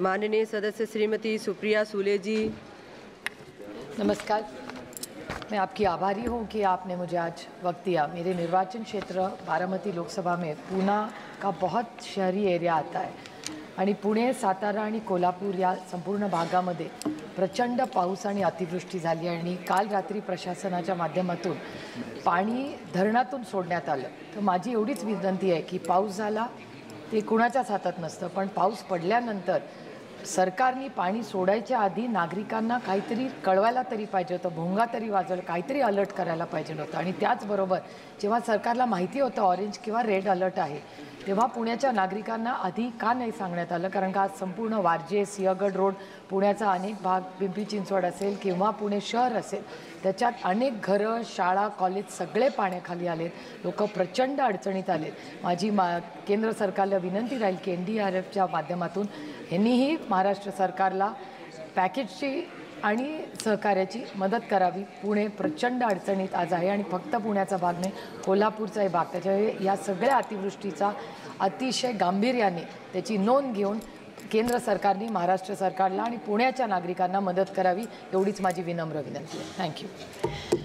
माननीय सदस्य श्रीमती सुप्रिया सूले जी। नमस्कार। मैं आपकी आभारी हूँ कि आपने मुझे आज वक्त दिया। मेरे निर्वाचन क्षेत्र बारामती लोकसभा में पूना का बहुत शहरी एरिया आता है आणि पुणे, सातारा आणि कोल्हापूर या संपूर्ण भागामध्ये प्रचंड पाऊस आणि अतिवृष्टी झाली आणि काल रात्री प्रशासनाच्या माध्यमातून पाणी धरणातून सोडण्यात आलं। तर माझी एवढीच विनंती आहे की पाऊस झाला ते कुणाच्याच हातात नसतं, पण पाऊस पडल्यानंतर सरकारने पाणी सोडायच्या आधी नागरिकांना काहीतरी कळवायला तरी पाहिजे होतं, भोंगा तरी वाजवला, काहीतरी अलर्ट करायला पाहिजे होतं। आणि त्याचबरोबर जेव्हा सरकारला माहिती होतं ऑरेंज किंवा रेड अलर्ट आहे तेव्हा पुण्याच्या नागरिकांना आधी का नाही सांगण्यात आलं? कारण का आज संपूर्ण वारजे, सिंहगड रोड, पुण्याचा अनेक भाग, पिंपरी चिंचवड असेल किंवा पुणे शहर असेल, त्याच्यात अनेक घरं, शाळा, कॉलेज सगळे पाण्याखाली आलेत, लोक प्रचंड अडचणीत आलेत। माझी केंद्र सरकारला विनंती राहील की NDRFच्या माध्यमातून यांनीही महाराष्ट्र सरकारला पॅकेजची आणि सहकार्याची मदत करावी। पुणे प्रचंड अडचणीत आज आहे आणि फक्त पुण्याचा भाग नाही, कोल्हापूरचाही भाग। त्याच्यामुळे या सगळ्या अतिवृष्टीचा अतिशय गांभीर्याने त्याची नोंद घेऊन केंद्र सरकारने महाराष्ट्र सरकारला आणि पुण्याच्या नागरिकांना मदत करावी, एवढीच माझी विनम्र विनंती आहे। थँक्यू।